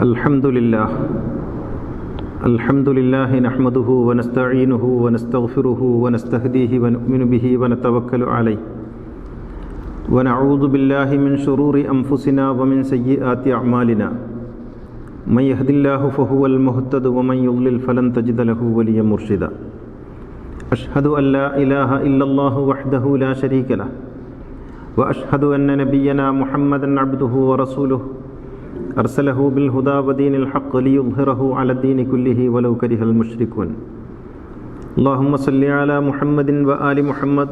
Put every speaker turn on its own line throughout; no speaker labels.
الحمد لله نحمده ونستعينه ونستغفره ونستهديه ونؤمن به ونتوكل عليه ونعوذ بالله من شرور أنفسنا ومن سيئات أعمالنا من يهد الله فهو المهتد ومن يضلل فلن تجد له وليا مرشدا أشهد أن لا إله إلا الله وحده لا شريك له وأشهد أن نبينا محمدا عبده ورسوله أرسله بالهدى ودين الحق ليظهره على الدين كله ولو كره المشركون اللهم صل على محمد وآل محمد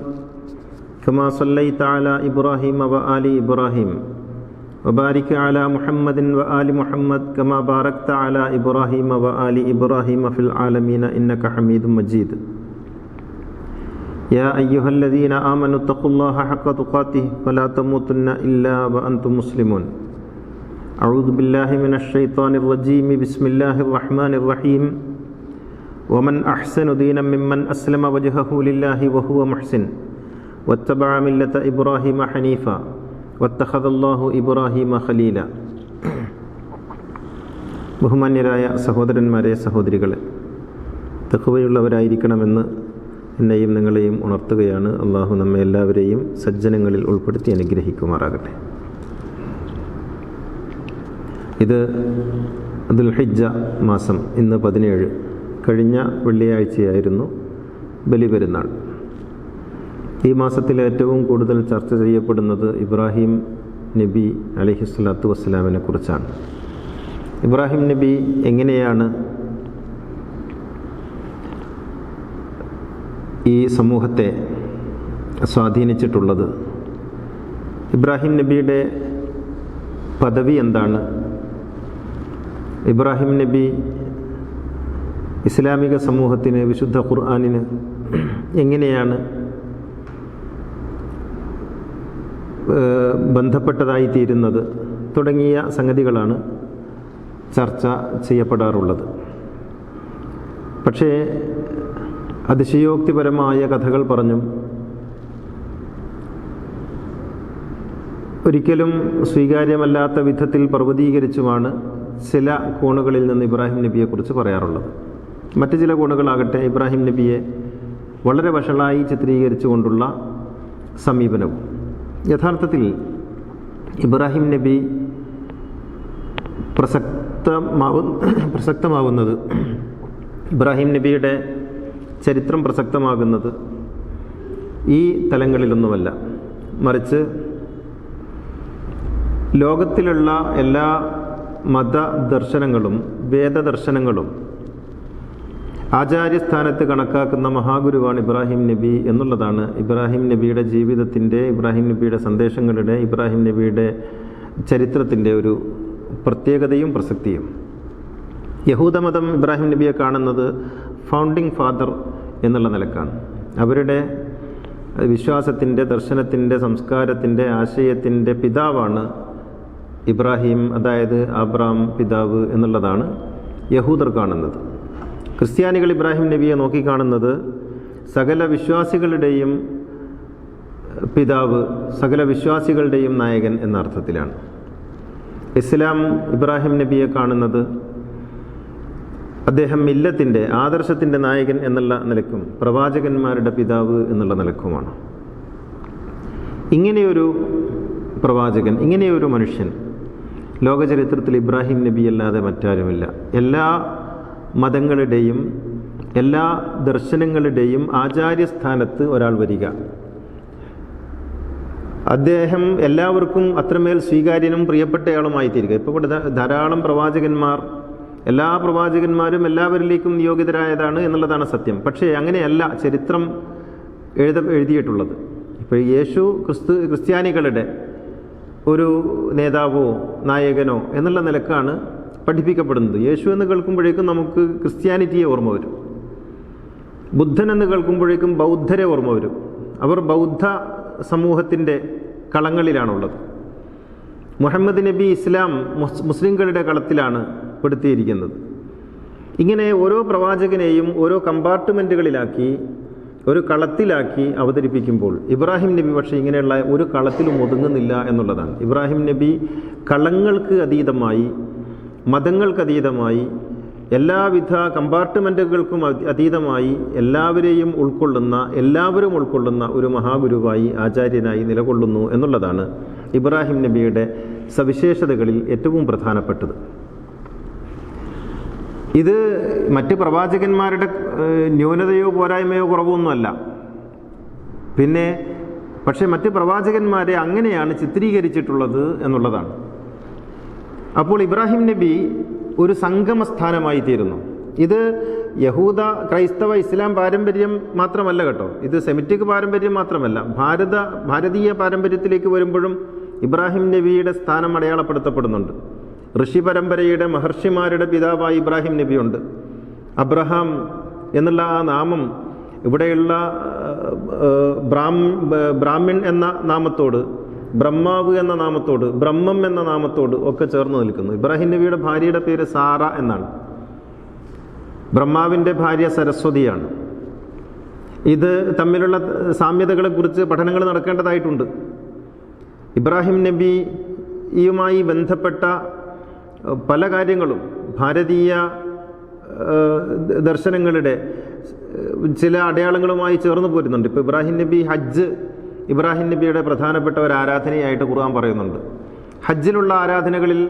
كما صليت على إبراهيم وآل إبراهيم وبارك على محمد وآل محمد كما باركت على إبراهيم وآل إبراهيم في العالمين إنك حميد مجيد يا أيها الذين آمنوا اتقوا الله حق تقاته ولا تموتن إلا وأنتم مسلمون أعوذ بالله من الشيطان الرجيم بسم الله الرحمن الرحيم ومن أحسن دينا ممن أسلم وجهه لله وهو محسن واتبع ملة إبراهيم حنيفا واتخذ الله إبراهيم خليلا ബഹുമാന്യരായ സഹോദരന്മാരെ സഹോദരികളെ, തഖ്വയുള്ളവരായിരിക്കണമെന്ന് എന്നെയും നിങ്ങളെയും ഉണർത്തുകയാണ്. അള്ളാഹു നമ്മെ എല്ലാവരെയും സജ്ജനങ്ങളിൽ ഉൾപ്പെടുത്തി അനുഗ്രഹിക്കുമാറാകട്ടെ. ഇത് ദുൽഹിജ്ജ മാസം, ഇന്ന് 17. കഴിഞ്ഞ വെള്ളിയാഴ്ചയായിരുന്നു ബലിപെരുന്നാൾ. ഈ മാസത്തിൽ ഏറ്റവും കൂടുതൽ ചർച്ച ചെയ്യപ്പെടുന്നത് ഇബ്രാഹിം നബി അലൈഹിസ്സലാത്തു വസ്സലാമിനെ കുറിച്ചാണ്. ഇബ്രാഹിം നബി എങ്ങനെയാണ് ഈ സമൂഹത്തെ സ്വാധീനിച്ചിട്ടുള്ളത്? ഇബ്രാഹിം നബിയുടെ പദവി എന്താണ്? ഇബ്രാഹിം നബി ഇസ്ലാമിക സമൂഹത്തിന്, വിശുദ്ധ ഖുർആനിന് എങ്ങനെയാണ് ബന്ധപ്പെട്ടതായി തീരുന്നത് തുടങ്ങിയ സംഗതികളാണ് ചർച്ച ചെയ്യപ്പെടാറുള്ളത്. പക്ഷേ അതിശയോക്തിപരമായ കഥകൾ പറഞ്ഞും ഒരിക്കലും സ്വീകാര്യമല്ലാത്ത വിധത്തിൽ പർവ്വതീകരിച്ചുമാണ് ചില കോണുകളിൽ നിന്ന് ഇബ്രാഹിം നബിയെക്കുറിച്ച് പറയാറുള്ളത്. മറ്റു ചില കോണുകളാകട്ടെ ഇബ്രാഹിം നബിയെ വളരെ വഷളായി ചിത്രീകരിച്ചുകൊണ്ടുള്ള സമീപനവും. യഥാർത്ഥത്തിൽ ഇബ്രാഹിം നബി പ്രസക്തമാവുന്നത്, ഇബ്രാഹിം നബിയുടെ ചരിത്രം പ്രസക്തമാകുന്നത് ഈ തലങ്ങളിലൊന്നുമല്ല, മറിച്ച് ലോകത്തിലുള്ള എല്ലാ മതദർശനങ്ങളും വേദദർശനങ്ങളും ആചാര്യസ്ഥാനത്ത് കണക്കാക്കുന്ന മഹാഗുരുവാണ് ഇബ്രാഹിം നബി എന്നുള്ളതാണ് ഇബ്രാഹിം നബിയുടെ ജീവിതത്തിൻ്റെ, ഇബ്രാഹിം നബിയുടെ സന്ദേശങ്ങളുടെ, ഇബ്രാഹിം നബിയുടെ ചരിത്രത്തിൻ്റെ ഒരു പ്രത്യേകതയും പ്രസക്തിയും. യഹൂദമതം ഇബ്രാഹിം നബിയെ കാണുന്നത് ഫൗണ്ടിങ് ഫാദർ എന്നുള്ള നിലക്കാണ്. അവരുടെ വിശ്വാസത്തിൻ്റെ, ദർശനത്തിൻ്റെ, സംസ്കാരത്തിൻ്റെ, ആശയത്തിൻ്റെ പിതാവാണ് ഇബ്രാഹിം, അതായത് അബ്രാം പിതാവ് എന്നുള്ളതാണ് യഹൂദർ കാണുന്നത്. ക്രിസ്ത്യാനികൾ ഇബ്രാഹിം നബിയെ നോക്കിക്കാണുന്നത് സകല വിശ്വാസികളുടെയും പിതാവ്, സകല വിശ്വാസികളുടെയും നായകൻ എന്ന അർത്ഥത്തിലാണ്. ഇസ്ലാം ഇബ്രാഹിം നബിയെ കാണുന്നത് അദ്ദേഹം മില്ലത്തിൻ്റെ, ആദർശത്തിൻ്റെ നായകൻ എന്നുള്ള നിലക്കും പ്രവാചകന്മാരുടെ പിതാവ് എന്നുള്ള നിലക്കുമാണ്. ഇങ്ങനെയൊരു പ്രവാചകൻ, ഇങ്ങനെയൊരു മനുഷ്യൻ ലോകചരിത്രത്തിൽ ഇബ്രാഹിം നബി അല്ലാതെ മറ്റാരുമില്ല. എല്ലാ മതങ്ങളുടെയും എല്ലാ ദർശനങ്ങളുടെയും ആചാര്യസ്ഥാനത്ത് ഒരാൾ വരിക, അദ്ദേഹം എല്ലാവർക്കും അത്രമേൽ സ്വീകാര്യനും പ്രിയപ്പെട്ടയാളുമായി തീരുക. ഇപ്പോൾ ഇവിടെ ധാരാളം പ്രവാചകന്മാർ, എല്ലാ പ്രവാചകന്മാരും എല്ലാവരിലേക്കും നിയോഗിതരായതാണ് എന്നുള്ളതാണ് സത്യം. പക്ഷേ അങ്ങനെയല്ല ചരിത്രം എഴുതിയിട്ടുള്ളത്. ഇപ്പോൾ യേശു ക്രിസ്ത്യാനികളുടെ ഒരു നേതാവോ നായകനോ എന്നുള്ള നിലക്കാണ് പഠിപ്പിക്കപ്പെടുന്നത്. യേശു എന്ന് കേൾക്കുമ്പോഴേക്കും നമുക്ക് ക്രിസ്ത്യാനിറ്റിയെ ഓർമ്മ വരും. ബുദ്ധൻ എന്ന് കേൾക്കുമ്പോഴേക്കും ബൗദ്ധരെ ഓർമ്മ വരും. അവർ ബൗദ്ധ സമൂഹത്തിൻ്റെ കളങ്ങളിലാണുള്ളത്. മുഹമ്മദ് നബി ഇസ്ലാം മുസ്ലിങ്ങളുടെ കളത്തിലാണ് പെടുത്തിയിരിക്കുന്നത്. ഇങ്ങനെ ഓരോ പ്രവാചകനെയും ഓരോ കമ്പാർട്ട്മെൻറ്റുകളിലാക്കി, ഒരു കളത്തിലാക്കി അവതരിപ്പിക്കുമ്പോൾ ഇബ്രാഹിം നബി പക്ഷേ ഇങ്ങനെയുള്ള ഒരു കളത്തിലും ഒതുങ്ങുന്നില്ല എന്നുള്ളതാണ്. ഇബ്രാഹിം നബി കളങ്ങൾക്ക് അതീതമായി മതങ്ങൾക്കതീതമായി, എല്ലാവിധ കമ്പാർട്ട്മെൻറ്റുകൾക്കും അതീതമായി എല്ലാവരും ഉൾക്കൊള്ളുന്ന ഒരു മഹാഗുരുവായി, ആചാര്യനായി നിലകൊള്ളുന്നു എന്നുള്ളതാണ് ഇബ്രാഹിം നബിയുടെ സവിശേഷതകളിൽ ഏറ്റവും പ്രധാനപ്പെട്ടത്. ഇത് മറ്റ് പ്രവാചകന്മാരുടെ ന്യൂനതയോ പോരായ്മയോ കുറവൊന്നുമല്ല. പക്ഷേ മറ്റ് പ്രവാചകന്മാരെ അങ്ങനെയാണ് ചിത്രീകരിച്ചിട്ടുള്ളത് എന്നുള്ളതാണ്. അപ്പോൾ ഇബ്രാഹിം നബി ഒരു സംഗമസ്ഥാനമായി തീരുന്നു. ഇത് യഹൂദ, ക്രൈസ്തവ, ഇസ്ലാം പാരമ്പര്യം മാത്രമല്ല കേട്ടോ, ഇത് സെമിറ്റിക് പാരമ്പര്യം മാത്രമല്ല. ഭാരതീയ പാരമ്പര്യത്തിലേക്ക് വരുമ്പോഴും ഇബ്രാഹിം നബിയുടെ സ്ഥാനം അടയാളപ്പെടുത്തപ്പെടുന്നുണ്ട്. ഋഷി പരമ്പരയുടെ മഹർഷിമാരുടെ പിതാവായി ഇബ്രാഹിം നബിയുണ്ട്. അബ്രഹാം എന്നുള്ള ആ നാമം ഇവിടെയുള്ള ബ്രാഹ്മിൺ എന്ന നാമത്തോട്, ബ്രഹ്മാവ് എന്ന നാമത്തോട്, ബ്രഹ്മം എന്ന നാമത്തോട് ഒക്കെ ചേർന്ന് നിൽക്കുന്നു. ഇബ്രാഹിം നബിയുടെ ഭാര്യയുടെ പേര് സാറ എന്നാണ്. ബ്രഹ്മാവിൻ്റെ ഭാര്യ സരസ്വതിയാണ്. ഇത് തമ്മിലുള്ള സാമ്യതകളെക്കുറിച്ച് പഠനങ്ങൾ നടക്കേണ്ടതായിട്ടുണ്ട്. ഇബ്രാഹിം നബിയുമായി ബന്ധപ്പെട്ട പല കാര്യങ്ങളും ഭാരതീയ ദർശനങ്ങളുടെ ചില അടയാളങ്ങളുമായി ചേർന്ന് പോരുന്നുണ്ട്. ഇപ്പോൾ ഇബ്രാഹിം നബി ഹജ്ജ് ഇബ്രാഹിം നബിയുടെ പ്രധാനപ്പെട്ട ഒരു ആരാധനയായിട്ട് ഖുർആൻ പറയുന്നുണ്ട്. ഹജ്ജിലുള്ള ആരാധനകളിൽ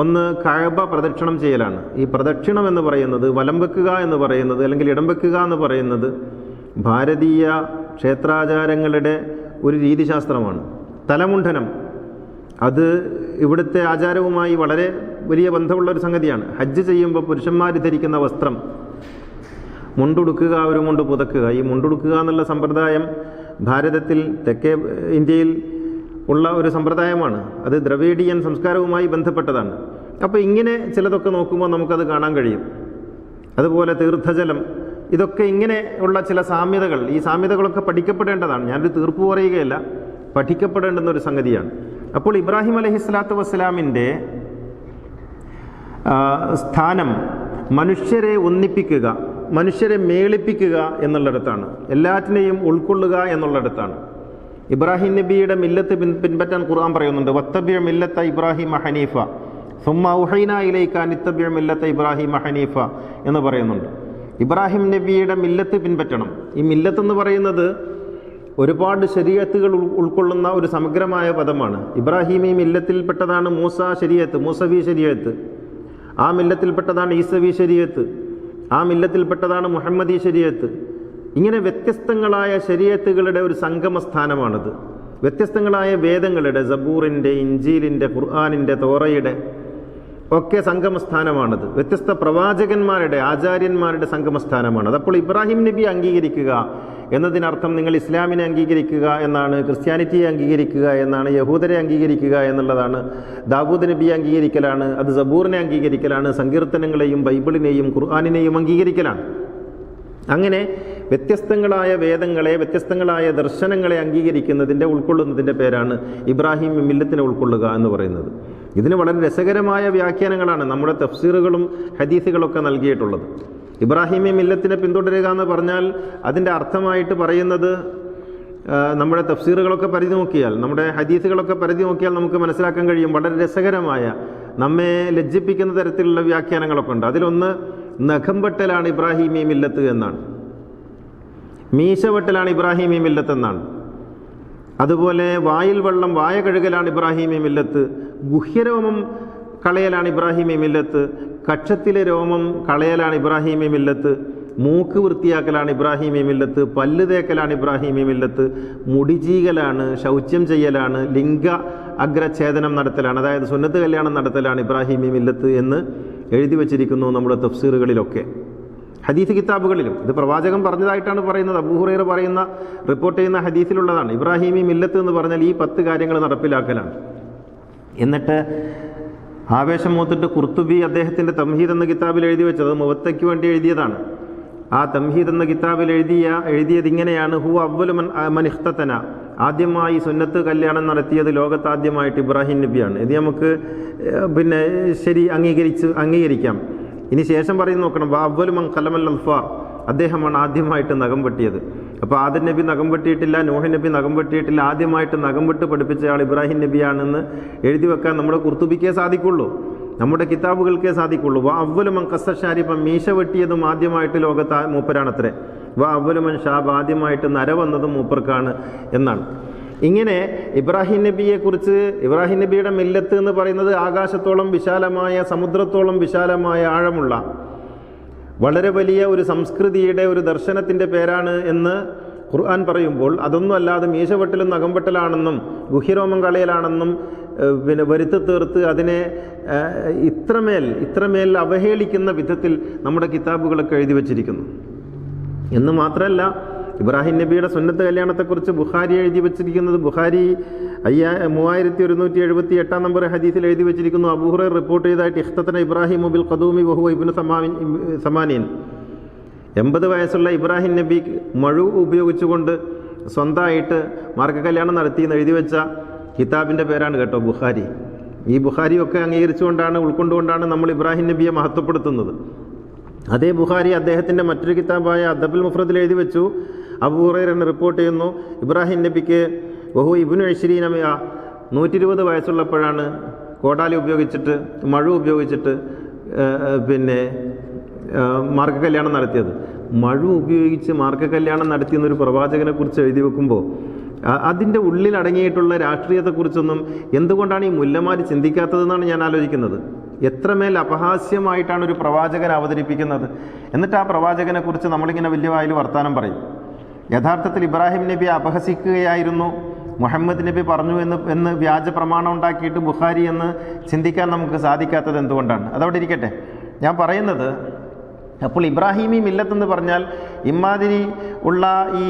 ഒന്ന് കഅബ പ്രദക്ഷിണം ചെയ്യലാണ്. ഈ പ്രദക്ഷിണം എന്ന് പറയുന്നത്, വലം വെക്കുക എന്ന് പറയുന്നത്, അല്ലെങ്കിൽ ഇടം വെക്കുക എന്ന് പറയുന്നത് ഭാരതീയ ക്ഷേത്രാചാരങ്ങളുടെ ഒരു രീതിശാസ്ത്രമാണ്. തലമുണ്ഡനം അത് ഇവിടുത്തെ ആചാരവുമായി വളരെ വലിയ ബന്ധമുള്ള ഒരു സംഗതിയാണ്. ഹജ്ജ് ചെയ്യുമ്പോൾ പുരുഷന്മാർ ധരിക്കുന്ന വസ്ത്രം മുണ്ടുടുക്കുക, ഒരു മുണ്ട് പുതക്കുക. ഈ മുണ്ടുടുക്കുക എന്നുള്ള സമ്പ്രദായം ഭാരതത്തിൽ, തെക്കേ ഇന്ത്യയിൽ ഉള്ള ഒരു സമ്പ്രദായമാണ്. അത് ദ്രവീഡിയൻ സംസ്കാരവുമായി ബന്ധപ്പെട്ടതാണ്. അപ്പോൾ ഇങ്ങനെ ചിലതൊക്കെ നോക്കുമ്പോൾ നമുക്കത് കാണാൻ കഴിയും. അതുപോലെ തീർത്ഥജലം, ഇതൊക്കെ ഇങ്ങനെ ഉള്ള ചില സാമ്യതകൾ, ഈ സാമ്യതകളൊക്കെ പഠിക്കപ്പെടേണ്ടതാണ്. ഞാനൊരു തീർപ്പ് പറയുകയല്ല, പഠിക്കപ്പെടേണ്ടുന്ന ഒരു സംഗതിയാണ്. അപ്പോൾ ഇബ്രാഹിം അലൈഹിസ്സലാത്തു വസ്സലാമിൻ്റെ സ്ഥാനം മനുഷ്യരെ ഒന്നിപ്പിക്കുക, മനുഷ്യരെ മേളിപ്പിക്കുക എന്നുള്ളിടത്താണ്, എല്ലാറ്റിനെയും ഉൾക്കൊള്ളുക എന്നുള്ളിടത്താണ്. ഇബ്രാഹിം നബിയുടെ മില്ലത്ത് പിൻപറ്റാൻ ഖുർആൻ പറയുന്നുണ്ട്. വത്തബിഅ മില്ലത്ത ഇബ്രാഹിമ ഹനീഫ സുമ്മ ഔഹൈനാ ഇലൈക അൻ ഇത്തബിഅ മില്ലത്ത ഇബ്രാഹിമ ഹനീഫ എന്ന് പറയുന്നുണ്ട്. ഇബ്രാഹിം നബിയുടെ മില്ലത്ത് പിൻപറ്റണം. ഈ മില്ലത്ത് എന്ന് പറയുന്നത് ഒരുപാട് ശരീഅത്തുകൾ ഉൾക്കൊള്ളുന്ന ഒരു സമഗ്രമായ പദമാണ്. ഇബ്രാഹിമി മില്ലത്തിൽപ്പെട്ടതാണ് മൂസവി ശരീഅത്ത്. ആ മില്ലത്തിൽപ്പെട്ടതാണ് ഈസവി ശരീഅത്ത്. ആ മില്ലത്തിൽപ്പെട്ടതാണ് മുഹമ്മദി ശരീഅത്ത്. ഇങ്ങനെ വ്യത്യസ്തങ്ങളായ ശരീഅത്തുകളുടെ ഒരു സംഗമസ്ഥാനമാണിത്. വ്യത്യസ്തങ്ങളായ വേദങ്ങളുടെ, സബൂറിൻ്റെ, ഇഞ്ചീലിൻ്റെ, ഖുർആനിൻ്റെ, തോറയുടെ ഒക്കെ സംഗമസ്ഥാനമാണിത്. വ്യത്യസ്ത പ്രവാചകന്മാരുടെ, ആചാര്യന്മാരുടെ സംഗമസ്ഥാനമാണത്. അപ്പോൾ ഇബ്രാഹിം നബി അംഗീകരിക്കുക എന്നതിനർത്ഥം നിങ്ങൾ ഇസ്ലാമിനെ അംഗീകരിക്കുക എന്നാണ്, ക്രിസ്ത്യാനിറ്റിയെ അംഗീകരിക്കുക എന്നാണ്, യഹൂദരെ അംഗീകരിക്കുക എന്നുള്ളതാണ്, ദാവൂദ് നബിയെ അംഗീകരിക്കലാണ്, അത് സബൂറിനെ അംഗീകരിക്കലാണ്, സങ്കീർത്തനങ്ങളെയും ബൈബിളിനെയും ഖുർആനിനെയും അംഗീകരിക്കലാണ്. അങ്ങനെ വ്യത്യസ്തങ്ങളായ വേദങ്ങളെ, വ്യത്യസ്തങ്ങളായ ദർശനങ്ങളെ അംഗീകരിക്കുന്നതിൻ്റെ, ഉൾക്കൊള്ളുന്നതിൻ്റെ പേരാണ് ഇബ്രാഹിം മില്ലത്തിനെ ഉൾക്കൊള്ളുക എന്ന് പറയുന്നത്. ഇതിന് വളരെ രസകരമായ വ്യാഖ്യാനങ്ങളാണ് നമ്മുടെ തഫ്സീറുകളും ഹദീസുകളൊക്കെ നൽകിയിട്ടുള്ളത്. ഇബ്രാഹിമി മില്ലത്തിനെ പിന്തുടരുക എന്ന് പറഞ്ഞാൽ അതിൻ്റെ അർത്ഥമായിട്ട് പറയുന്നത്, നമ്മുടെ തഫ്സീറുകളൊക്കെ പരിധി നോക്കിയാൽ, നമ്മുടെ ഹദീസുകളൊക്കെ പരിധി നോക്കിയാൽ നമുക്ക് മനസ്സിലാക്കാൻ കഴിയും. വളരെ രസകരമായ, നമ്മെ ലജ്ജിപ്പിക്കുന്ന തരത്തിലുള്ള വ്യാഖ്യാനങ്ങളൊക്കെ ഉണ്ട്. അതിലൊന്ന് നഖം വെട്ടലാണ് ഇബ്രാഹിമി മില്ലത്ത് എന്നാണ്, മീശ വെട്ടലാണ് ഇബ്രാഹിമി മില്ലത്ത് എന്നാണ്. അതുപോലെ വായിൽ വെള്ളം, വായ കഴുകലാണ് ഇബ്രാഹിമി മില്ലത്ത്. ഗുഹ്യരോമം കളയലാണ് ഇബ്രാഹിമി മില്ലത്ത്. കക്ഷത്തിലെ രോമം കളയലാണ് ഇബ്രാഹിമി മില്ലത്ത്. മൂക്ക് വൃത്തിയാക്കലാണ് ഇബ്രാഹിമി മില്ലത്ത്. പല്ല് തേക്കലാണ് ഇബ്രാഹിമി മില്ലത്ത്. മുടിചീകലാണ്, ശൗച്യം ചെയ്യലാണ്, ലിംഗ അഗ്രഛേദനം നടത്തലാണ്, അതായത് സുന്നത്ത് കല്യാണം നടത്തലാണ് ഇബ്രാഹിമി മില്ലത്ത് എന്ന് എഴുതി വച്ചിരിക്കുന്നു നമ്മുടെ തഫ്സീറുകളിലൊക്കെ, ഹദീസ് കിതാബുകളിലും. ഇത് പ്രവാചകൻ പറഞ്ഞതായിട്ടാണ് പറയുന്നത്. അബൂ ഹുറൈറ പറയുന്ന, റിപ്പോർട്ട് ചെയ്യുന്ന ഹദീസിലുള്ളതാണ്. ഇബ്രാഹിമി മില്ലത്ത് എന്ന് പറഞ്ഞാൽ ഈ 10 കാര്യങ്ങൾ നടപ്പിലാക്കലാണ്. എന്നിട്ട് ആവേശം മൂത്തിട്ട് ഖുർത്തുബി അദ്ദേഹത്തിൻ്റെ തംഹീദ് എന്ന കിതാബിൽ എഴുതി വെച്ചത് മുവത്തയ്ക്ക് വേണ്ടി എഴുതിയതാണ്. ആ തംഹീദ് എന്ന കിതാബിൽ എഴുതിയത് ഇങ്ങനെയാണ്: ഹു അവ്വലു മൻ ഇഖ്തതന, ആദ്യമായി സുന്നത്ത് കല്യാണം നടത്തിയത് ലോകത്താദ്യമായിട്ട് ഇബ്രാഹിം നബിയാണ്. ഇത് നമുക്ക് ശരി അംഗീകരിക്കാം. ഇനി ശേഷം പറയുന്ന നോക്കണം, അവ്വലു മൻ ഖലമൽ അൽഫാർ, അദ്ദേഹമാണ് ആദ്യമായിട്ട് നഖം വെട്ടിയത്. അപ്പോൾ ആദം നബി നഖം വെട്ടിയിട്ടില്ല, നൂഹ് നബി നഖം വെട്ടിയിട്ടില്ല. ആദ്യമായിട്ട് നഖം വെട്ട് പഠിപ്പിച്ച ആൾ ഇബ്രാഹിം നബിയാണെന്ന് എഴുതി വെക്കാൻ നമ്മുടെ ഖുർത്തുബിക്കേ സാധിക്കുള്ളൂ. നമ്മുടെ കിതാബുകൾക്കേ സാധിക്കുള്ളൂ. വ അവ്വലുമൻ ഖസ്സശാരിബ, മീശ വെട്ടിയതും ആദ്യമായിട്ട് ലോകത്ത് മൂപ്പരാണത്രേ. വ അവ്വലുമൻ ഷാബ്, ആദ്യമായിട്ട് നര വന്നതും മൂപ്പർക്കാണ് എന്നാണ്. ഇങ്ങനെ ഇബ്രാഹിം നബിയെക്കുറിച്ച്, ഇബ്രാഹിം നബിയുടെ മില്ലത്ത് എന്ന് പറയുന്നത് ആകാശത്തോളം വിശാലമായ, സമുദ്രത്തോളം വിശാലമായ ആഴമുള്ള വളരെ വലിയ ഒരു സംസ്കൃതിയുടെ ഒരു ദർശനത്തിൻ്റെ പേരാണ് എന്ന് ഖുർആൻ പറയുമ്പോൾ, അതൊന്നും അല്ലാതെ മീശവെട്ടലും നഖംവെട്ടലാണെന്നും ഗുഹ്യരോമം കളയലാണെന്നും പിന്നെ വരുത്തി തീർത്ത് അതിനെ ഇത്രമേൽ അവഹേളിക്കുന്ന വിധത്തിൽ നമ്മുടെ കിതാബുകളൊക്കെ എഴുതി വച്ചിരിക്കുന്നു. എന്ന് മാത്രമല്ല, ഇബ്രാഹിം നബിയുടെ സുന്നത്ത് കല്യാണത്തെക്കുറിച്ച് ബുഖാരി എഴുതി വച്ചിരിക്കുന്നത്, ബുഖാരി 3178 നമ്പർ ഹദീസിൽ എഴുതി വച്ചിരിക്കുന്നു. അബൂ ഹുറൈറ റിപ്പോർട്ട് ചെയ്തതായിട്ട്, ഇഖ്തതന ഇബ്രാഹിം ബിൽ ഖദൂമി വഹുവ ഇബ്നു 80 വയസ്സുള്ള ഇബ്രാഹിം നബി മഴു ഉപയോഗിച്ചുകൊണ്ട് സ്വന്തമായിട്ട് മാർഗ കല്യാണം നടത്തി എന്ന് എഴുതി വെച്ച കിതാബിൻ്റെ പേരാണ് കേട്ടോ ബുഖാരി. ഈ ബുഖാരിയൊക്കെ അംഗീകരിച്ചുകൊണ്ടാണ്, ഉൾക്കൊണ്ടുകൊണ്ടാണ് നമ്മൾ ഇബ്രാഹിം നബിയെ മഹത്വപ്പെടുത്തുന്നത്. അതേ ബുഖാരി അദ്ദേഹത്തിൻ്റെ മറ്റൊരു കിതാബായ അദബുൽ മുഫ്രദിൽ എഴുതി വെച്ചു. അബൂ ഹുറൈറ റിപ്പോർട്ട് ചെയ്യുന്നു, ഇബ്രാഹിം നബിക്ക് വഹു ഇബ്നു 120 വയസ്സുള്ളപ്പോഴാണ് കോടാലി ഉപയോഗിച്ചിട്ട്, മഴു ഉപയോഗിച്ചിട്ട് പിന്നെ മാർഗ കല്യാണം നടത്തിയത്. മഴു ഉപയോഗിച്ച് മാർഗ കല്യാണം നടത്തിയെന്നൊരു പ്രവാചകനെ കുറിച്ച് എഴുതി വെക്കുമ്പോൾ അതിൻ്റെ ഉള്ളിൽ അടങ്ങിയിട്ടുള്ള രാഷ്ട്രീയത്തെക്കുറിച്ചൊന്നും എന്തുകൊണ്ടാണ് ഈ മുല്ലമാർ ചിന്തിക്കാത്തതെന്നാണ് ഞാൻ ആലോചിക്കുന്നത്. എത്രമേൽ അപഹാസ്യമായിട്ടാണ് ഒരു പ്രവാചകൻ അവതരിപ്പിക്കുന്നത്. എന്നിട്ട് ആ പ്രവാചകനെ കുറിച്ച് നമ്മളിങ്ങനെ വലിയ വായിൽ വർത്താനം പറയും. യഥാർത്ഥത്തിൽ ഇബ്രാഹിം നബി അപഹസിക്കുകയായിരുന്നു, മുഹമ്മദ് നബി പറഞ്ഞു എന്ന് വ്യാജ പ്രമാണം ഉണ്ടാക്കിയിട്ട് ബുഖാരി എന്ന് ചിന്തിക്കാൻ നമുക്ക് സാധിക്കാത്തത് എന്തുകൊണ്ടാണ്? അതവിടെ ഇരിക്കട്ടെ. ഞാൻ പറയുന്നത്, അപ്പോൾ ഇബ്രാഹിമി മില്ലത്തെന്ന് പറഞ്ഞാൽ ഇമാതിരി ഉള്ള ഈ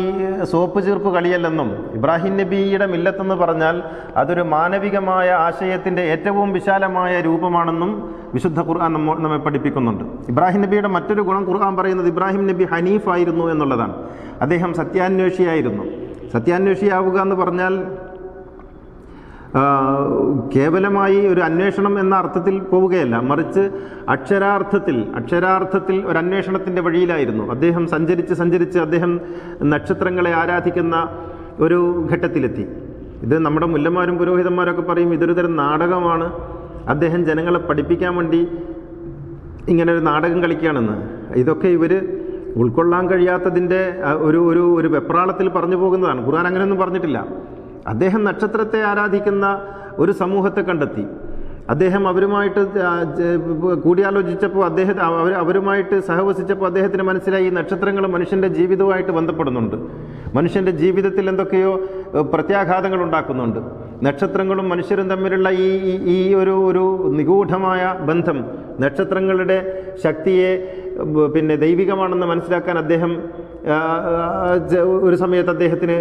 സോപ്പ് ചീർപ്പ് കളിയല്ലെന്നും, ഇബ്രാഹിം നബിയുടെ മില്ലത്തെന്ന് പറഞ്ഞാൽ അതൊരു മാനവികമായ ആശയത്തിൻ്റെ ഏറ്റവും വിശാലമായ രൂപമാണെന്നും വിശുദ്ധ ഖുർആൻ നമ്മെ പഠിപ്പിക്കുന്നുണ്ട്. ഇബ്രാഹിം നബിയുടെ മറ്റൊരു ഗുണം ഖുർആൻ പറയുന്നത് ഇബ്രാഹിം നബി ഹനീഫായിരുന്നു എന്നുള്ളതാണ്. അദ്ദേഹം സത്യാന്വേഷിയായിരുന്നു. സത്യാന്വേഷിയാവുക എന്ന് പറഞ്ഞാൽ കേവലമായി ഒരു അന്വേഷണം എന്ന അർത്ഥത്തിൽ പോവുകയല്ല, മറിച്ച് അക്ഷരാർത്ഥത്തിൽ ഒരു അന്വേഷണത്തിൻ്റെ വഴിയിലായിരുന്നു അദ്ദേഹം. സഞ്ചരിച്ച് അദ്ദേഹം നക്ഷത്രങ്ങളെ ആരാധിക്കുന്ന ഒരു ഘട്ടത്തിലെത്തി. ഇത് നമ്മുടെ മുല്ലമാരും പുരോഹിതന്മാരൊക്കെ പറയും ഇതൊരു തരം നാടകമാണ്, അദ്ദേഹം ജനങ്ങളെ പഠിപ്പിക്കാൻ വേണ്ടി ഇങ്ങനെ ഒരു നാടകം കളിക്കുകയാണെന്ന്. ഇതൊക്കെ ഇവർ ഉൾക്കൊള്ളാൻ കഴിയാത്തതിൻ്റെ ഒരു വെപ്രാളത്തിൽ പറഞ്ഞു പോകുന്നതാണ്. ഖുർആൻ അങ്ങനെയൊന്നും പറഞ്ഞിട്ടില്ല. അദ്ദേഹം നക്ഷത്രത്തെ ആരാധിക്കുന്ന ഒരു സമൂഹത്തെ കണ്ടെത്തി. അദ്ദേഹം അവരുമായിട്ട് കൂടിയാലോചിച്ചപ്പോൾ, അവരുമായിട്ട് സഹവസിച്ചപ്പോൾ അദ്ദേഹത്തിന് മനസ്സിലായി ഈ നക്ഷത്രങ്ങൾ മനുഷ്യൻ്റെ ജീവിതവുമായിട്ട് ബന്ധപ്പെടുന്നുണ്ട്. മനുഷ്യൻ്റെ ജീവിതത്തിൽ എന്തൊക്കെയോ പ്രത്യാഘാതങ്ങൾ ഉണ്ടാക്കുന്നുണ്ട്. നക്ഷത്രങ്ങളും മനുഷ്യരും തമ്മിലുള്ള ഈ ഒരു നിഗൂഢമായ ബന്ധം, നക്ഷത്രങ്ങളുടെ ശക്തിയെ പിന്നെ ദൈവികമാണെന്ന് മനസ്സിലാക്കാൻ അദ്ദേഹം ഒരു സമയത്ത് അദ്ദേഹത്തിന്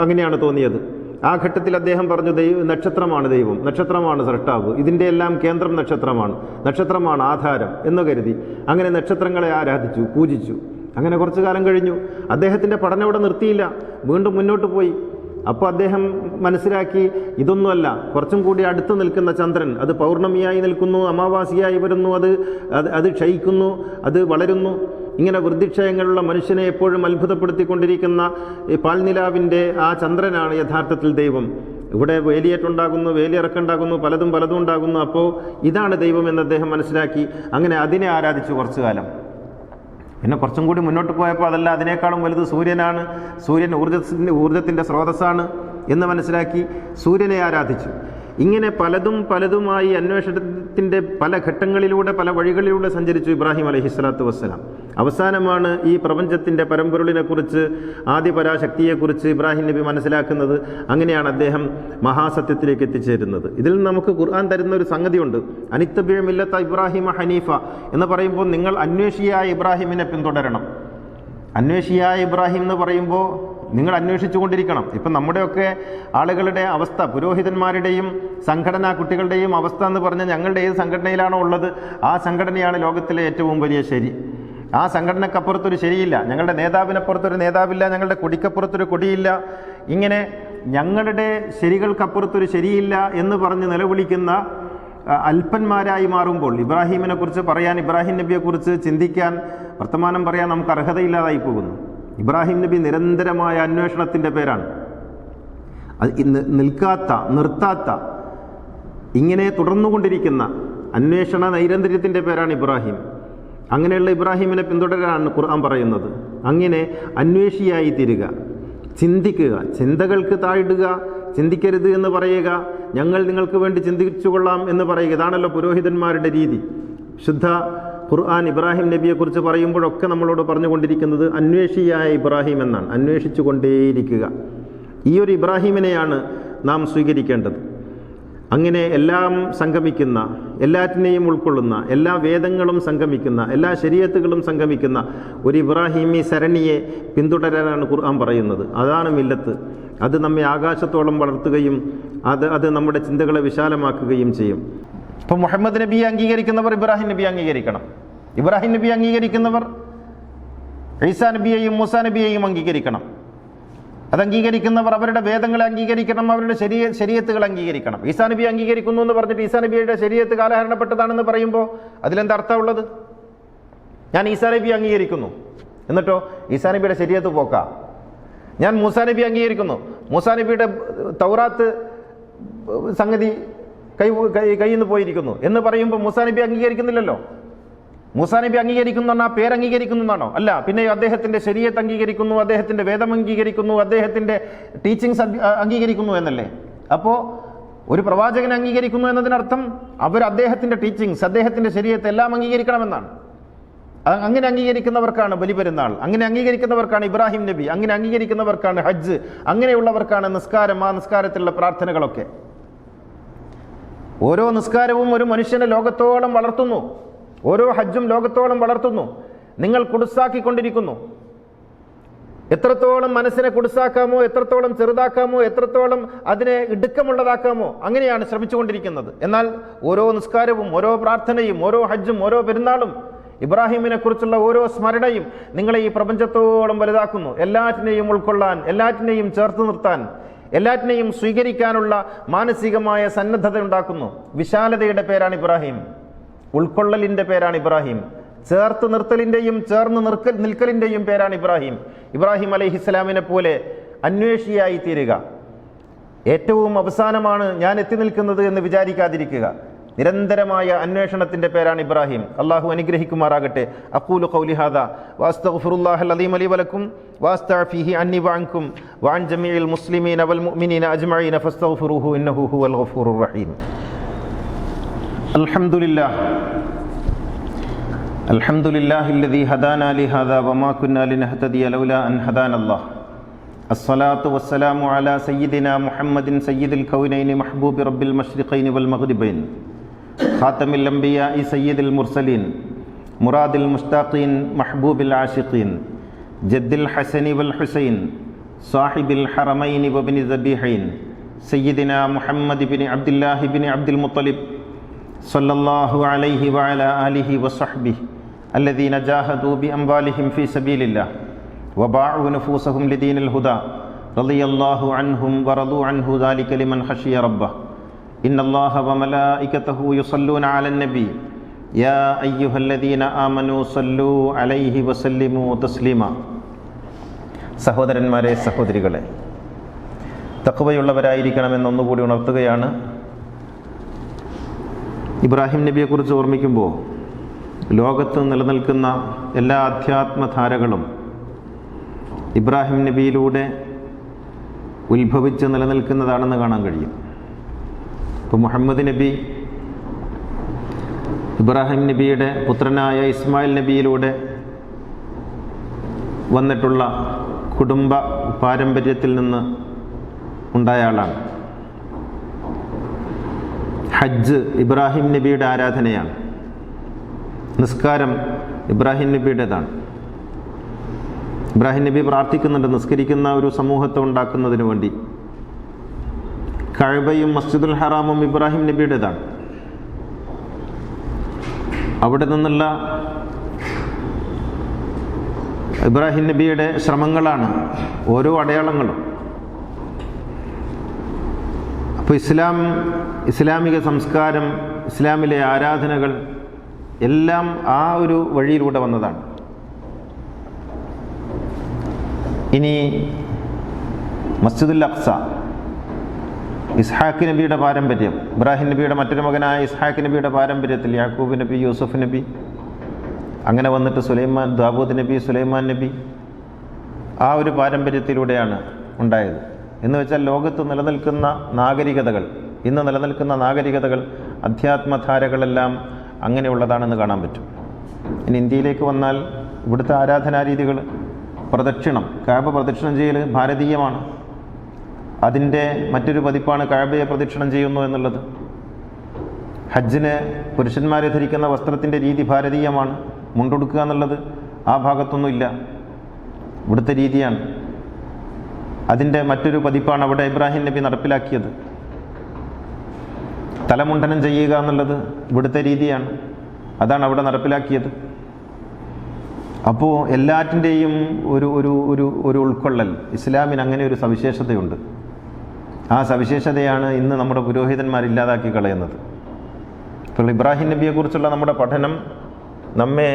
അങ്ങനെയാണ് തോന്നിയത്. ആ ഘട്ടത്തിൽ അദ്ദേഹം പറഞ്ഞു, നക്ഷത്രമാണ് ദൈവം, നക്ഷത്രമാണ് സൃഷ്ടാവ്, ഇതിൻ്റെ എല്ലാം കേന്ദ്രം നക്ഷത്രമാണ് ആധാരം എന്ന് കരുതി അങ്ങനെ നക്ഷത്രങ്ങളെ ആരാധിച്ചു, പൂജിച്ചു. അങ്ങനെ കുറച്ചു കാലം കഴിഞ്ഞു. അദ്ദേഹത്തിൻ്റെ പഠനം അവിടെ നിർത്തിയില്ല, വീണ്ടും മുന്നോട്ട് പോയി. അപ്പോൾ അദ്ദേഹം മനസ്സിലാക്കി ഇതൊന്നുമല്ല, കുറച്ചും കൂടി അടുത്ത് നിൽക്കുന്ന ചന്ദ്രൻ, അത് പൗർണമിയായി നിൽക്കുന്നു, അമാവാസിയായി വരുന്നു, അത് ക്ഷയിക്കുന്നു, അത് വളരുന്നു. ഇങ്ങനെ വൃദ്ധിക്ഷയങ്ങളുള്ള മനുഷ്യനെ എപ്പോഴും അത്ഭുതപ്പെടുത്തിക്കൊണ്ടിരിക്കുന്ന ഈ പാൽനിലാവിൻ്റെ ആ ചന്ദ്രനാണ് യഥാർത്ഥത്തിൽ ദൈവം. ഇവിടെ വേലിയേറ്റുണ്ടാകുന്നു, വേലിയിറക്കുണ്ടാകുന്നു, പലതും ഉണ്ടാകുന്നു. അപ്പോൾ ഇതാണ് ദൈവം എന്ന് അദ്ദേഹം മനസ്സിലാക്കി. അങ്ങനെ അതിനെ ആരാധിച്ചു കുറച്ചു കാലം. പിന്നെ കുറച്ചും കൂടി മുന്നോട്ട് പോയപ്പോൾ അതല്ല, അതിനേക്കാളും വലുത് സൂര്യനാണ്, സൂര്യൻ ഊർജത്തിൻ്റെ സ്രോതസ്സാണ് എന്ന് മനസ്സിലാക്കി സൂര്യനെ ആരാധിച്ചു. ഇങ്ങനെ പലതുമായി അന്വേഷണത്തിൻ്റെ പല ഘട്ടങ്ങളിലൂടെ, പല വഴികളിലൂടെ സഞ്ചരിച്ചു ഇബ്രാഹിം അലൈഹിസ്സലാത്തു വസ്സലാം. അവസാനമാണ് ഈ പ്രപഞ്ചത്തിൻ്റെ പരമ്പൊരുളിനെക്കുറിച്ച്, ആദിപരാശക്തിയെക്കുറിച്ച് ഇബ്രാഹിം നബി മനസ്സിലാക്കുന്നത്. അങ്ങനെയാണ് അദ്ദേഹം മഹാസത്യത്തിലേക്ക് എത്തിച്ചേരുന്നത്. ഇതിൽ നമുക്ക് ഖുർആൻ തരുന്ന ഒരു സംഗതിയുണ്ട്, അനിത്തബിഅ മില്ലത്ത ഇബ്രാഹിമ ഹനീഫ എന്ന് പറയുമ്പോൾ നിങ്ങൾ അന്വേഷിയായ ഇബ്രാഹിമിനെ പിന്തുടരണം. അന്വേഷിയായ ഇബ്രാഹിം എന്ന് പറയുമ്പോൾ നിങ്ങൾ അന്വേഷിച്ചു കൊണ്ടിരിക്കണം. ഇപ്പം നമ്മുടെയൊക്കെ ആളുകളുടെ അവസ്ഥ, പുരോഹിതന്മാരുടെയും സംഘടനാ കുട്ടികളുടെയും അവസ്ഥ എന്ന് പറഞ്ഞാൽ ഞങ്ങളുടെ ഏത് സംഘടനയിലാണോ ഉള്ളത് ആ സംഘടനയാണ് ലോകത്തിലെ ഏറ്റവും വലിയ ശരി. ആ സംഘടനക്കപ്പുറത്തൊരു ശരിയില്ല, ഞങ്ങളുടെ നേതാവിനപ്പുറത്തൊരു നേതാവില്ല, ഞങ്ങളുടെ കൊടിക്കപ്പുറത്തൊരു കൊടിയില്ല. ഇങ്ങനെ ഞങ്ങളുടെ ശരികൾക്കപ്പുറത്തൊരു ശരിയില്ല എന്ന് പറഞ്ഞ് നിലവിളിക്കുന്ന അല്പന്മാരായി മാറുമ്പോൾ ഇബ്രാഹിമിനെ കുറിച്ച് പറയാൻ, ഇബ്രാഹിം നബിയെക്കുറിച്ച് ചിന്തിക്കാൻ, വർത്തമാനം പറയാൻ നമുക്ക് അർഹതയില്ലാതായി പോകുന്നു. ഇബ്രാഹിം നബി നിരന്തരമായ അന്വേഷണത്തിൻ്റെ പേരാണ്. അത് നിർത്താത്ത ഇങ്ങനെ തുടർന്നുകൊണ്ടിരിക്കുന്ന അന്വേഷണ നൈരന്തര്യത്തിൻ്റെ പേരാണ് ഇബ്രാഹിം. അങ്ങനെയുള്ള ഇബ്രാഹിമിനെ പിന്തുടരാനാണ് ഖുർആൻ പറയുന്നത്. അങ്ങനെ അന്വേഷിയായി തീരുക, ചിന്തിക്കുക, ചിന്തകൾക്ക് താഴിടുക, ചിന്തിക്കരുത് എന്ന് പറയുക, ഞങ്ങൾ നിങ്ങൾക്ക് വേണ്ടി ചിന്തിച്ചു കൊള്ളാം എന്ന് പറയുക. ഇതാണല്ലോ പുരോഹിതന്മാരുടെ രീതി. ശുദ്ധ ഖുർആൻ ഇബ്രാഹിം നബിയെക്കുറിച്ച് പറയുമ്പോഴൊക്കെ നമ്മളോട് പറഞ്ഞുകൊണ്ടിരിക്കുന്നത് അന്വേഷിയായ ഇബ്രാഹിം എന്നാണ്. അന്വേഷിച്ചു കൊണ്ടേയിരിക്കുക. ഈ ഒരു ഇബ്രാഹിമിനെയാണ് നാം സ്വീകരിക്കേണ്ടത്. അങ്ങനെ എല്ലാം സംഗമിക്കുന്ന, എല്ലാറ്റിനെയും ഉൾക്കൊള്ളുന്ന, എല്ലാ വേദങ്ങളും സംഗമിക്കുന്ന, എല്ലാ ശരീഅത്തുകളും സംഗമിക്കുന്ന ഒരു ഇബ്രാഹിമി സരണിയെ പിന്തുടരാനാണ് ഖുർആൻ പറയുന്നത്. അതാണ് മില്ലത്ത്. അത് നമ്മെ ആകാശത്തോളം വളർത്തുകയും അത് നമ്മുടെ ചിന്തകളെ വിശാലമാക്കുകയും ചെയ്യും. ഇപ്പം മുഹമ്മദ് നബിയെ അംഗീകരിക്കുന്നവർ ഇബ്രാഹിം നബിയെ അംഗീകരിക്കണം. ഇബ്രാഹിം നബിയെ അംഗീകരിക്കുന്നവർ ഈസാ നബിയെയും മൂസാ നബിയെയും അംഗീകരിക്കണം. അത് അംഗീകരിക്കുന്നവർ അവരുടെ വേദങ്ങളെ അംഗീകരിക്കണം, അവരുടെ ശരീഅത്തുകൾ അംഗീകരിക്കണം. ഈസാ നബി അംഗീകരിക്കുന്നു എന്ന് പറഞ്ഞിട്ട് ഈസാ നബിയുടെ ശരീഅത്ത് കാലഹരണപ്പെട്ടതാണെന്ന് പറയുമ്പോൾ അതിലെന്താ അർത്ഥമുള്ളത്? ഞാൻ ഈസാ നബി അംഗീകരിക്കുന്നു, എന്നിട്ടോ ഈസാ നബിയുടെ ശരീഅത്ത് പോക്കാ. ഞാൻ മൂസാ നബി അംഗീകരിക്കുന്നു, മൂസാ നബിയുടെ തൗറാത്ത് സംഗതി കയ്യിൽ നിന്ന് പോയിരിക്കുന്നു എന്ന് പറയുമ്പോൾ മൂസാ നബി അംഗീകരിക്കുന്നില്ലല്ലോ. മൂസാ നബി അംഗീകരിക്കുന്നു പറഞ്ഞാൽ പേര് അംഗീകരിക്കുന്നു എന്നാണോ? അല്ല. പിന്നെ അദ്ദേഹത്തിൻ്റെ ശരീഅത്ത് അംഗീകരിക്കുന്നു, അദ്ദേഹത്തിൻ്റെ വേദം അംഗീകരിക്കുന്നു, അദ്ദേഹത്തിൻ്റെ ടീച്ചിങ്സ് അംഗീകരിക്കുന്നു എന്നല്ലേ? അപ്പോൾ ഒരു പ്രവാചകനെ അംഗീകരിക്കുന്നു എന്നതിനർത്ഥം അവർ അദ്ദേഹത്തിൻ്റെ ടീച്ചിങ്സ്, അദ്ദേഹത്തിൻ്റെ ശരീഅത്ത് എല്ലാം അംഗീകരിക്കണമെന്നാണ്. അങ്ങനെ അംഗീകരിക്കുന്നവർക്കാണ് ബലിപെരുന്നാൾ, അങ്ങനെ അംഗീകരിക്കുന്നവർക്കാണ് ഇബ്രാഹിം നബി, അങ്ങനെ അംഗീകരിക്കുന്നവർക്കാണ് ഹജ്ജ്, അങ്ങനെയുള്ളവർക്കാണ് നിസ്കാരം, ആ നിസ്കാരത്തിലുള്ള പ്രാർത്ഥനകളൊക്കെ. ഓരോ നിസ്കാരവും ഒരു മനുഷ്യനെ ലോകത്തോളം വളർത്തുന്നു, ഓരോ ഹജ്ജും ലോകത്തോളം വളർത്തുന്നു. നിങ്ങൾ കുടുസാക്കിക്കൊണ്ടിരിക്കുന്നു. എത്രത്തോളം മനസ്സിനെ കുടുസാക്കാമോ, എത്രത്തോളം ചെറുതാക്കാമോ, എത്രത്തോളം അതിനെ ഇടുക്കമുള്ളതാക്കാമോ, അങ്ങനെയാണ് ശ്രമിച്ചുകൊണ്ടിരിക്കുന്നത്. എന്നാൽ ഓരോ നിസ്കാരവും, ഓരോ പ്രാർത്ഥനയും, ഓരോ ഹജ്ജും, ഓരോ പെരുന്നാളും, ഇബ്രാഹിമിനെ കുറിച്ചുള്ള ഓരോ സ്മരണയും നിങ്ങളെ ഈ പ്രപഞ്ചത്തോളം വലുതാക്കുന്നു. എല്ലാറ്റിനെയും ഉൾക്കൊള്ളാൻ, എല്ലാറ്റിനെയും ചേർത്ത് നിർത്താൻ, എല്ലാറ്റിനെയും സ്വീകരിക്കാനുള്ള മാനസികമായ സന്നദ്ധത ഉണ്ടാക്കുന്നു. വിശാലതയുടെ പേരാണ് ഇബ്രാഹിം, ഉൾക്കൊള്ളലിൻ്റെ പേരാണ് ഇബ്രാഹിം, ചേർത്ത് നിർത്തലിൻ്റെയും ചേർന്ന് നിൽക്കലിൻ്റെയും പേരാണ് ഇബ്രാഹിം. ഇബ്രാഹിം അലൈഹിസ്സലാമിനെ പോലെ അന്വേഷിയായി തീരുക. ഏറ്റവും അവസാനമാണ് ഞാൻ എത്തി നിൽക്കുന്നത് എന്ന് വിചാരിക്കാതിരിക്കുക. നിരന്തരമായ അന്വേഷണത്തിൻ്റെ പേരാണ് ഇബ്രാഹിം. അള്ളാഹു അനുഗ്രഹിക്കുമാറാകട്ടെ. അഖൂലു ഖൗലി ഹാദാ വഅസ്തഗ്ഫിറുല്ലാഹൽ അലീം ലി വലക്കും വഅസ്തഗ്ഫിഹി അന്നി വഅൻകും വഅൻ ജമീഇൽ മുസ്ലിമീന വൽ മുഅ്മിനീന അജ്മഈന ഫസ്തഗ്ഫിറുഹു ഇന്നഹു ഹുവൽ ഗഫൂറുർ റഹീം. അൽഹംദുലില്ലാഹില്ലദീ ഹദാനാ ലിഹാദാ വമാ കുന്നാ ലിനഹ്തദിയ ലൗലാ അൻ ഹദാനല്ലാഹ്. അസ്സലാത്തു വസ്സലാമു അലാ സയ്യിദിനാ മുഹമ്മദിൻ സയ്യിദിൽ കൗനൈനി മഹ്ബൂബി റബ്ബിൽ മശ്രിഖൈനി വൽ മഗ്രിബൈൻ ഖാതമിൽ അംബിയാഇ സയ്യിദിൽ മുർസലീൻ മുറാദിൽ മുസ്താഖീൻ മഹ്ബൂബിൽ ആശിഖീൻ ജദ്ദിൽ ഹസനി വൽ ഹുസൈൻ സാഹിബിൽ ഹറമൈനി വബ്നി ദബീഹൈൻ സയ്യിദിനാ മുഹമ്മദ് ഇബ്നി അബ്ദുല്ലാഹി ഇബ്നി അബ്ദുൽ മുത്തലിബ് സല്ലല്ലാഹു അലൈഹി വഅലാ ആലിഹി വസഹ്ബിഹി അല്ലദീന ജാഹദൂ ബിഅംവാലിഹിം ഫീ സബീലില്ലാഹ് വബാഉ നഫൂസഹും ലിദീനിൽ ഹുദാ റളിയല്ലാഹു അൻഹും വറദൂ അൻഹു ദാലിക ലിമൻ ഖശിയ റബ്ബഹ ഇന്നല്ലാഹ വമലായികതഹു യുസല്ലൂന അലൻ നബി യാ അയ്യുഹല്ലദീന ആമനൂ സല്ലൂ അലൈഹി വസല്ലിമൂ തസ്ലീമാ. സഹോദരന്മാരെ, സഹോദരികളെ, തഖ്വയുള്ളവരായിരിക്കണമെന്നൊന്നുകൂടി ഉണർത്തുകയാണ്. ഇബ്രാഹിം നബിയെക്കുറിച്ച് ഓർമ്മിക്കുമ്പോൾ ലോകത്ത് നിലനിൽക്കുന്ന എല്ലാ അധ്യാത്മധാരകളും ഇബ്രാഹിം നബിയിലൂടെ ഉത്ഭവിച്ച് നിലനിൽക്കുന്നതാണെന്ന് കാണാൻ കഴിയും. ഇപ്പോൾ മുഹമ്മദ് നബി ഇബ്രാഹിം നബിയുടെ പുത്രനായ ഇസ്മായിൽ നബിയിലൂടെ വന്നിട്ടുള്ള കുടുംബ പാരമ്പര്യത്തിൽ നിന്ന് ഉണ്ടായ ആളാണ്. ഹജ്ജ് ഇബ്രാഹിം നബിയുടെ ആരാധനയാണ്. നിസ്കാരം ഇബ്രാഹിം നബിയുടേതാണ്. ഇബ്രാഹിം നബി പ്രാർത്ഥിക്കുന്നുണ്ട് നിസ്കരിക്കുന്ന ഒരു സമൂഹത്തെ ഉണ്ടാക്കുന്നതിന് വേണ്ടി. കഅബയും മസ്ജിദുൽ ഹറാമും ഇബ്രാഹിം നബിയുടേതാണ്. അവിടെ നിന്നുള്ള ഇബ്രാഹിം നബിയുടെ ശ്രമങ്ങളാണ് ഓരോ അടയാളങ്ങളും. അപ്പോൾ ഇസ്ലാമിക സംസ്കാരം, ഇസ്ലാമിലെ ആരാധനകൾ എല്ലാം ആ ഒരു വഴിയിലൂടെ വന്നതാണ്. ഇനി മസ്ജിദുൽ അഖ്സ, ഇസ്ഹാഖ് നബിയുടെ പാരമ്പര്യം, ഇബ്രാഹിം നബിയുടെ മറ്റൊരു മകനായ ഇസ്ഹാഖ് നബിയുടെ പാരമ്പര്യത്തിൽ യാക്കൂബ് നബി, യൂസുഫ് നബി, അങ്ങനെ വന്നിട്ട് സുലൈമാൻ, ദാവൂദ് നബി, സുലൈമാൻ നബി, ആ ഒരു പാരമ്പര്യത്തിലൂടെയാണ് ഉണ്ടായത്. എന്ന് വെച്ചാൽ ലോകത്ത് നിലനിൽക്കുന്ന നാഗരികതകൾ, ഇന്ന് നിലനിൽക്കുന്ന നാഗരികതകൾ, അധ്യാത്മധാരകളെല്ലാം അങ്ങനെയുള്ളതാണെന്ന് കാണാൻ പറ്റും. ഇനി ഇന്ത്യയിലേക്ക് വന്നാൽ ഇവിടുത്തെ ആരാധനാരീതികൾ, പ്രദക്ഷിണം, കഅബ പ്രദക്ഷിണം ചെയ്യൽ ഭാരതീയമാണ്. അതിൻ്റെ മറ്റൊരു പതിപ്പാണ് കഅബയെ പ്രദക്ഷിണം ചെയ്യുന്നു എന്നുള്ളത്. ഹജ്ജിന് പുരുഷന്മാരെ ധരിക്കുന്ന വസ്ത്രത്തിൻ്റെ രീതി ഭാരതീയമാണ്. മുണ്ടുടുക്കുക എന്നുള്ളത് ആ ഭാഗത്തൊന്നുമില്ല, ഇവിടുത്തെ രീതിയാണ്. അതിൻ്റെ മറ്റൊരു പതിപ്പാണ് അവിടെ ഇബ്രാഹിം നബി നടപ്പിലാക്കിയത്. തലമുണ്ടനം ചെയ്യുക എന്നുള്ളത് ഇവിടുത്തെ രീതിയാണ്, അതാണ് അവിടെ നടപ്പിലാക്കിയത്. അപ്പോൾ എല്ലാറ്റിൻ്റെയും ഒരു ഒരു ഒരു ഒരു ഉൾക്കൊള്ളൽ ഇസ്ലാമിന് അങ്ങനെ ഒരു സവിശേഷതയുണ്ട്. ആ സവിശേഷതയാണ് ഇന്ന് നമ്മുടെ പുരോഹിതന്മാർ ഇല്ലാതാക്കി കളയുന്നത്. ഇപ്പോൾ ഇബ്രാഹിം നബിയെക്കുറിച്ചുള്ള നമ്മുടെ പഠനം നമ്മെ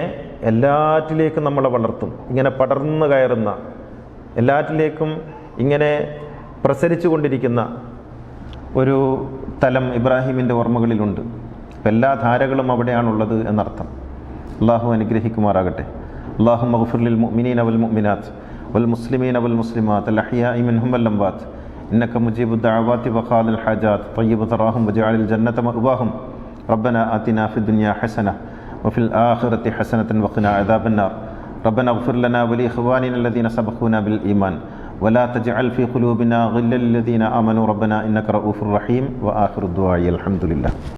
എല്ലാറ്റിലേക്കും നമ്മളെ വളർത്തും. ഇങ്ങനെ പടർന്നു കയറുന്ന, എല്ലാറ്റിലേക്കും ഇങ്ങനെ പ്രസരിച്ചു കൊണ്ടിരിക്കുന്ന ഒരു തലം ഇബ്രാഹിമിൻ്റെ ഓർമ്മകളിലുണ്ട്. എല്ലാ ധാരകളും അവിടെയാണുള്ളത് എന്നർത്ഥം. അള്ളാഹു അനുഗ്രഹിക്കുമാറാകട്ടെ. അല്ലാഹുമ്മ ഗ്ഫിർ ലിൽ മുഅ്മിനീന വൽ മുഅ്മിനാത്ത് വൽ മുസ്ലിമീന വൽ മുസ്ലിമാത്ത് അൽ അഹ്യാഇ മിൻഹും വൽ അംവാത്ത് ഇന്നക മുജീബു ദഅവാതി വഖാദിൽ ഹാജാത്ത് തയ്യിബ തറാഹും വജഅലിൽ ജന്നത മഅവാഹും റബ്ബന ആതിനാ ഫിദ് ദുനിയാ ഹസന വഫിൽ ആഖിറതി ഹസനതൻ വഖിനാ അദാബന്നാർ റബ്ബന ഗ്ഫിർ ലനാ വലിഇഖ്വാനിന അല്ലദീന സബഖൂനാ ബിൽ ഈമാൻ ولا تجعل في قلوبنا غلا للذين آمنوا ربنا إنك رؤوف رحيم وآخر الدعاء الحمد لله.